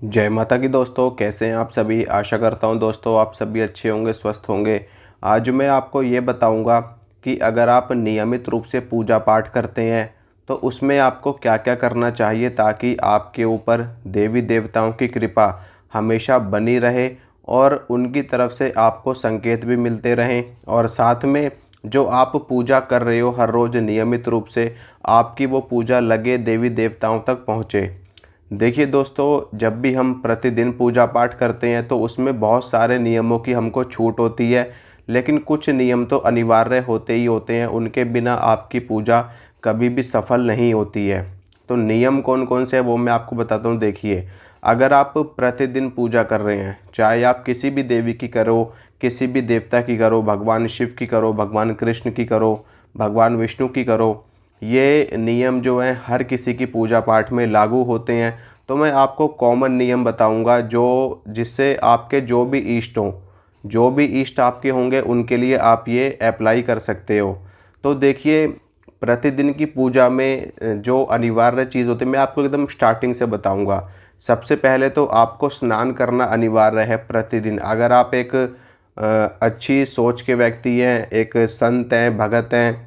जय माता की दोस्तों, कैसे हैं आप सभी। आशा करता हूं दोस्तों आप सभी अच्छे होंगे, स्वस्थ होंगे। आज मैं आपको ये बताऊंगा कि अगर आप नियमित रूप से पूजा पाठ करते हैं तो उसमें आपको क्या क्या करना चाहिए ताकि आपके ऊपर देवी देवताओं की कृपा हमेशा बनी रहे और उनकी तरफ से आपको संकेत भी मिलते रहें और साथ में जो आप पूजा कर रहे हो हर रोज़ नियमित रूप से आपकी वो पूजा लगे देवी देवताओं तक पहुँचे। देखिए दोस्तों, जब भी हम प्रतिदिन पूजा पाठ करते हैं तो उसमें बहुत सारे नियमों की हमको छूट होती है, लेकिन कुछ नियम तो अनिवार्य होते ही होते हैं। उनके बिना आपकी पूजा कभी भी सफल नहीं होती है। तो नियम कौन कौन से हैं वो मैं आपको बताता हूँ। देखिए, अगर आप प्रतिदिन पूजा कर रहे हैं, चाहे आप किसी भी देवी की करो, किसी भी देवता की करो, भगवान शिव की करो, भगवान कृष्ण की करो, भगवान विष्णु की करो, ये नियम जो हैं हर किसी की पूजा पाठ में लागू होते हैं। तो मैं आपको कॉमन नियम बताऊंगा जो जिससे आपके जो भी इष्ट आपके होंगे उनके लिए आप ये अप्लाई कर सकते हो। तो देखिए, प्रतिदिन की पूजा में जो अनिवार्य चीज़ होती है मैं आपको एकदम स्टार्टिंग से बताऊंगा। सबसे पहले तो आपको स्नान करना अनिवार्य है प्रतिदिन। अगर आप एक अच्छी सोच के व्यक्ति हैं, एक संत हैं, भगत हैं,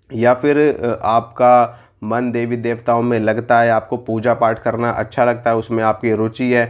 या फिर आपका मन देवी देवताओं में लगता है, आपको पूजा पाठ करना अच्छा लगता है, उसमें आपकी रुचि है,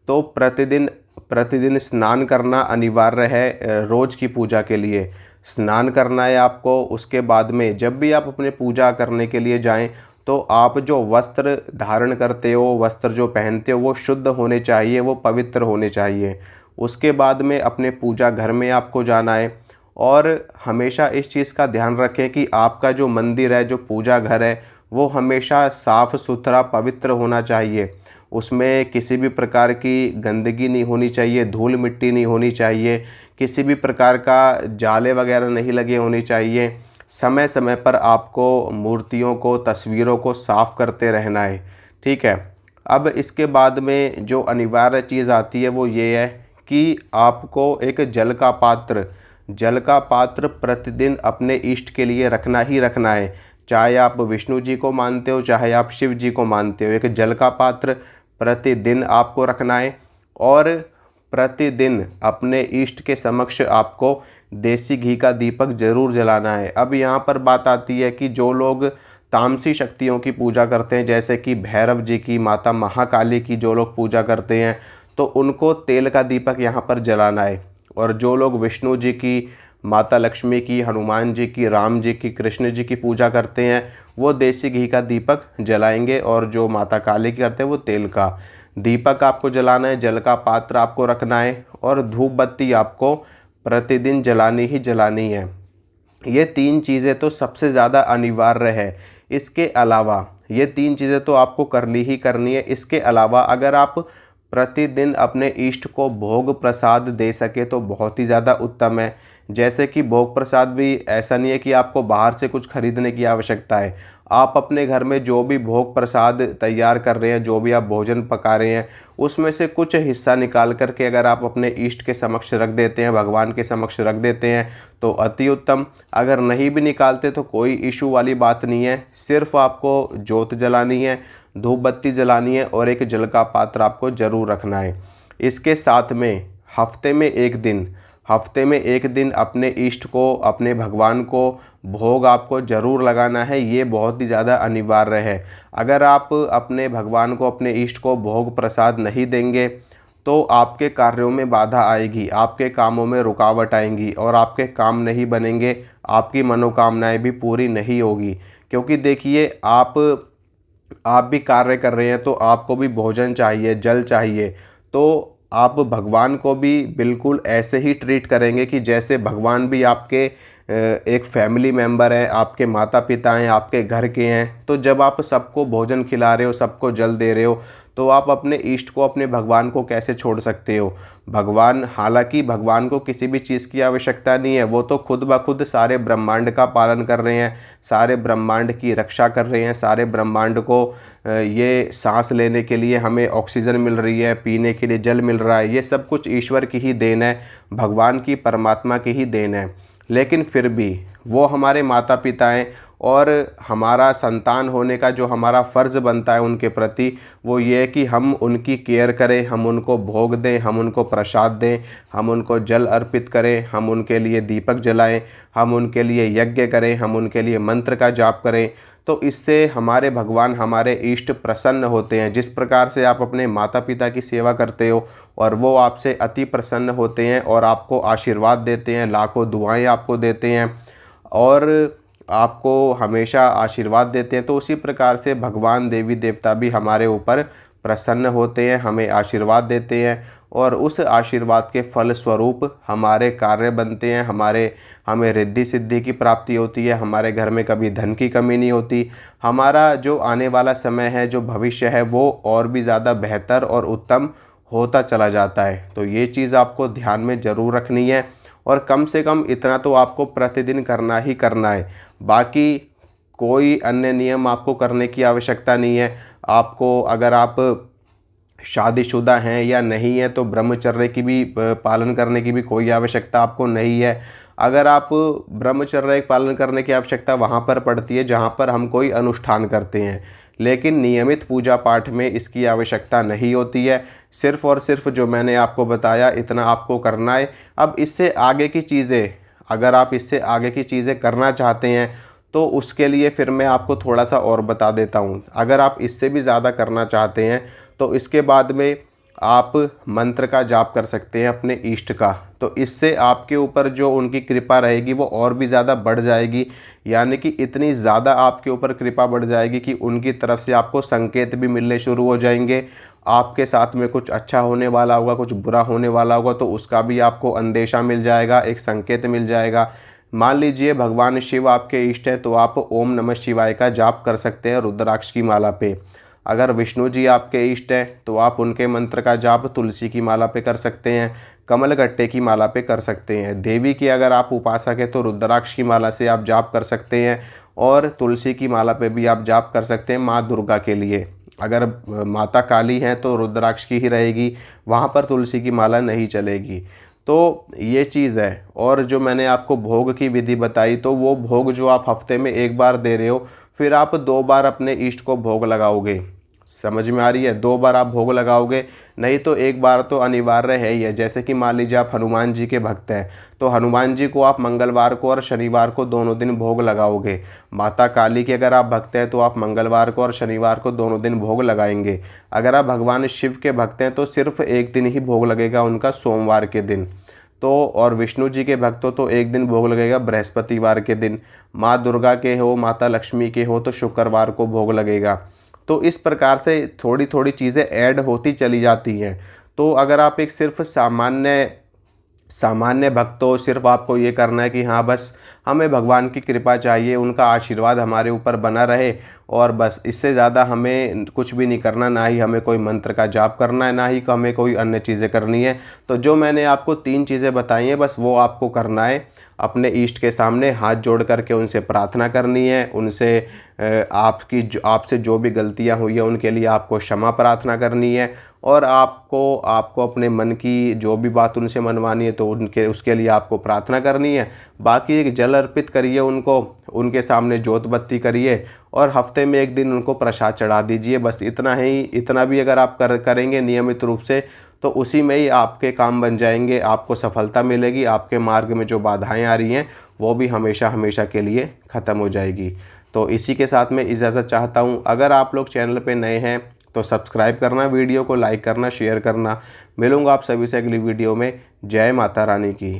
तो प्रतिदिन प्रतिदिन स्नान करना अनिवार्य है। रोज़ की पूजा के लिए स्नान करना है आपको। उसके बाद में जब भी आप अपने पूजा करने के लिए जाएं तो आप जो वस्त्र धारण करते हो, वस्त्र जो पहनते हो, वो शुद्ध होने चाहिए, वो पवित्र होने चाहिए। उसके बाद में अपने पूजा घर में आपको जाना है और हमेशा इस चीज़ का ध्यान रखें कि आपका जो मंदिर है, जो पूजा घर है, वो हमेशा साफ़ सुथरा पवित्र होना चाहिए। उसमें किसी भी प्रकार की गंदगी नहीं होनी चाहिए, धूल मिट्टी नहीं होनी चाहिए, किसी भी प्रकार का जाले वगैरह नहीं लगे होने चाहिए। समय समय पर आपको मूर्तियों को, तस्वीरों को साफ़ करते रहना है। ठीक है। अब इसके बाद में जो अनिवार्य चीज़ आती है वो ये है कि आपको एक जल का पात्र प्रतिदिन इष्ट के लिए रखना ही रखना है। चाहे आप विष्णु जी को मानते हो, चाहे आप शिव जी को मानते हो, एक जल का पात्र प्रतिदिन आपको रखना है। और प्रतिदिन अपने इष्ट के समक्ष आपको देसी घी का दीपक जरूर जलाना है। अब यहाँ पर बात आती है कि जो लोग तामसी शक्तियों की पूजा करते हैं, जैसे कि भैरव जी की, माता महाकाली की जो लोग पूजा करते हैं, तो उनको तेल का दीपक यहाँ पर जलाना है। और जो लोग विष्णु जी की, माता लक्ष्मी की, हनुमान जी की, राम जी की, कृष्ण जी की पूजा करते हैं, वो देसी घी का दीपक जलाएंगे। और जो माता काली की करते हैं वो तेल का दीपक आपको जलाना है, जल का पात्र आपको रखना है और धूप बत्ती आपको प्रतिदिन जलानी ही जलानी है। ये तीन चीज़ें तो सबसे ज़्यादा अनिवार्य है। इसके अलावा ये तीन चीज़ें तो आपको करनी ही करनी है। इसके अलावा अगर आप प्रतिदिन अपने इष्ट को भोग प्रसाद दे सके तो बहुत ही ज़्यादा उत्तम है। जैसे कि भोग प्रसाद भी ऐसा नहीं है कि आपको बाहर से कुछ खरीदने की आवश्यकता है। आप अपने घर में जो भी भोग प्रसाद तैयार कर रहे हैं, जो भी आप भोजन पका रहे हैं, उसमें से कुछ हिस्सा निकाल करके अगर आप अपने इष्ट के समक्ष रख देते हैं, भगवान के समक्ष रख देते हैं तो अति उत्तम। अगर नहीं भी निकालते तो कोई इशू वाली बात नहीं है। सिर्फ आपको जोत जलानी है, धूप बत्ती जलानी है और एक जल का पात्र आपको ज़रूर रखना है। इसके साथ में हफ्ते में एक दिन अपने इष्ट को, अपने भगवान को भोग आपको ज़रूर लगाना है। ये बहुत ही ज़्यादा अनिवार्य है। अगर आप अपने भगवान को, अपने इष्ट को भोग प्रसाद नहीं देंगे तो आपके कार्यों में बाधा आएगी, आपके कामों में रुकावट आएंगी और आपके काम नहीं बनेंगे, आपकी मनोकामनाएं भी पूरी नहीं होगी। क्योंकि देखिए, आप भी कार्य कर रहे हैं तो आपको भी भोजन चाहिए, जल चाहिए। तो आप भगवान को भी बिल्कुल ऐसे ही ट्रीट करेंगे कि जैसे भगवान भी आपके एक फैमिली मेम्बर हैं, आपके माता पिता हैं, आपके घर के हैं। तो जब आप सबको भोजन खिला रहे हो, सबको जल दे रहे हो, तो आप अपने इष्ट को, अपने भगवान को कैसे छोड़ सकते हो। हालांकि भगवान को किसी भी चीज़ की आवश्यकता नहीं है, वो तो खुद ब खुद सारे ब्रह्मांड का पालन कर रहे हैं, सारे ब्रह्मांड की रक्षा कर रहे हैं, सारे ब्रह्मांड को ये सांस लेने के लिए हमें ऑक्सीजन मिल रही है, पीने के लिए जल मिल रहा है, ये सब कुछ ईश्वर की ही देन है, भगवान की, परमात्मा की ही देन है। लेकिन फिर भी वो हमारे माता पिता हैं, और हमारा संतान होने का जो हमारा फ़र्ज़ बनता है उनके प्रति, वो ये है कि हम उनकी केयर करें, हम उनको भोग दें, हम उनको प्रसाद दें, हम उनको जल अर्पित करें, हम उनके लिए दीपक जलाएं, हम उनके लिए यज्ञ करें, हम उनके लिए मंत्र का जाप करें। तो इससे हमारे भगवान, हमारे इष्ट प्रसन्न होते हैं। जिस प्रकार से आप अपने माता पिता की सेवा करते हो और वो आपसे अति प्रसन्न होते हैं और आपको आशीर्वाद देते हैं, लाखों दुआएं आपको देते हैं और आपको हमेशा आशीर्वाद देते हैं, तो उसी प्रकार से भगवान देवी देवता भी हमारे ऊपर प्रसन्न होते हैं, हमें आशीर्वाद देते हैं और उस आशीर्वाद के फल स्वरूप हमारे कार्य बनते हैं, हमें रिद्धि सिद्धि की प्राप्ति होती है, हमारे घर में कभी धन की कमी नहीं होती, हमारा जो आने वाला समय है, जो भविष्य है, वो और भी ज़्यादा बेहतर और उत्तम होता चला जाता है। तो ये चीज़ आपको ध्यान में ज़रूर रखनी है और कम से कम इतना तो आपको प्रतिदिन करना ही करना है। बाकी कोई अन्य नियम आपको करने की आवश्यकता नहीं है। आपको, अगर आप शादीशुदा हैं या नहीं है, तो ब्रह्मचर्य की भी पालन करने की भी कोई आवश्यकता आपको नहीं है। अगर आप ब्रह्मचर्य पालन करने की आवश्यकता वहाँ पर पड़ती है जहाँ पर हम कोई अनुष्ठान करते हैं, लेकिन नियमित पूजा पाठ में इसकी आवश्यकता नहीं होती है। सिर्फ़ और सिर्फ जो मैंने आपको बताया इतना आपको करना है। अब इससे आगे की चीज़ें, अगर आप इससे आगे की चीज़ें करना चाहते हैं तो उसके लिए फिर मैं आपको थोड़ा सा और बता देता हूँ। अगर आप इससे भी ज़्यादा करना चाहते हैं तो इसके बाद में आप मंत्र का जाप कर सकते हैं अपने इष्ट का। तो इससे आपके ऊपर जो उनकी कृपा रहेगी वो और भी ज़्यादा बढ़ जाएगी, यानी कि इतनी ज़्यादा आपके ऊपर कृपा बढ़ जाएगी कि उनकी तरफ से आपको संकेत भी मिलने शुरू हो जाएंगे। आपके साथ में कुछ अच्छा होने वाला होगा, कुछ बुरा होने वाला होगा, तो उसका भी आपको अंदेशा मिल जाएगा, एक संकेत मिल जाएगा। मान लीजिए भगवान शिव आपके इष्ट हैं तो आप ओम नमः शिवाय का जाप कर सकते हैं रुद्राक्ष की माला पे। अगर विष्णु जी आपके इष्ट हैं तो आप उनके मंत्र का जाप तुलसी की माला पे कर सकते हैं, कमलगट्टे की माला पे कर सकते हैं। देवी की अगर आप उपासक हैं तो रुद्राक्ष की माला से आप जाप कर सकते हैं और तुलसी की माला पे भी आप जाप कर सकते हैं माँ दुर्गा के लिए। अगर माता काली हैं तो रुद्राक्ष की ही रहेगी, वहाँ पर तुलसी की माला नहीं चलेगी। तो ये चीज़ है। और जो मैंने आपको भोग की विधि बताई, तो वो भोग जो आप हफ्ते में एक बार दे रहे हो, फिर आप 2 बार अपने इष्ट को भोग लगाओगे। समझ में आ रही है? 2 बार आप भोग लगाओगे, नहीं तो एक बार तो अनिवार्य है ही है। जैसे कि मान लीजिए आप हनुमान जी के भक्त हैं तो हनुमान जी को आप मंगलवार को और शनिवार को दोनों दिन भोग लगाओगे। माता काली के अगर आप भक्त हैं तो आप मंगलवार को और शनिवार को दोनों दिन भोग लगाएंगे। अगर आप भगवान शिव के भक्त हैं तो सिर्फ एक दिन ही भोग लगेगा उनका, सोमवार के दिन। तो और विष्णु जी के भक्त हो तो एक दिन भोग लगेगा बृहस्पतिवार के दिन। माँ दुर्गा के हो, माता लक्ष्मी के हो तो शुक्रवार को भोग लगेगा। तो इस प्रकार से थोड़ी थोड़ी चीज़ें ऐड होती चली जाती हैं। तो अगर आप एक सिर्फ सामान्य भक्त हो, सिर्फ आपको ये करना है कि हाँ बस हमें भगवान की कृपा चाहिए, उनका आशीर्वाद हमारे ऊपर बना रहे और बस, इससे ज़्यादा हमें कुछ भी नहीं करना, ना ही हमें कोई मंत्र का जाप करना है, ना ही हमें कोई अन्य चीज़ें करनी है। तो जो मैंने आपको 3 चीज़ें बताई हैं बस वो आपको करना है। अपने इष्ट के सामने हाथ जोड़ करके उनसे प्रार्थना करनी है, उनसे आपसे जो भी गलतियां हुई है उनके लिए आपको क्षमा प्रार्थना करनी है और आपको अपने मन की जो भी बात उनसे मनवानी है तो उसके लिए आपको प्रार्थना करनी है। बाकी एक जल अर्पित करिए उनको, उनके सामने जोत बत्ती करिए और हफ्ते में एक दिन उनको प्रसाद चढ़ा दीजिए। बस इतना ही, इतना भी अगर आप करेंगे नियमित रूप से तो उसी में ही आपके काम बन जाएंगे, आपको सफलता मिलेगी, आपके मार्ग में जो बाधाएं आ रही हैं वो भी हमेशा हमेशा के लिए ख़त्म हो जाएगी। तो इसी के साथ मैं इजाज़त चाहता हूँ। अगर आप लोग चैनल पे नए हैं तो सब्सक्राइब करना, वीडियो को लाइक करना, शेयर करना। मिलूँगा आप सभी से अगली वीडियो में। जय माता रानी की।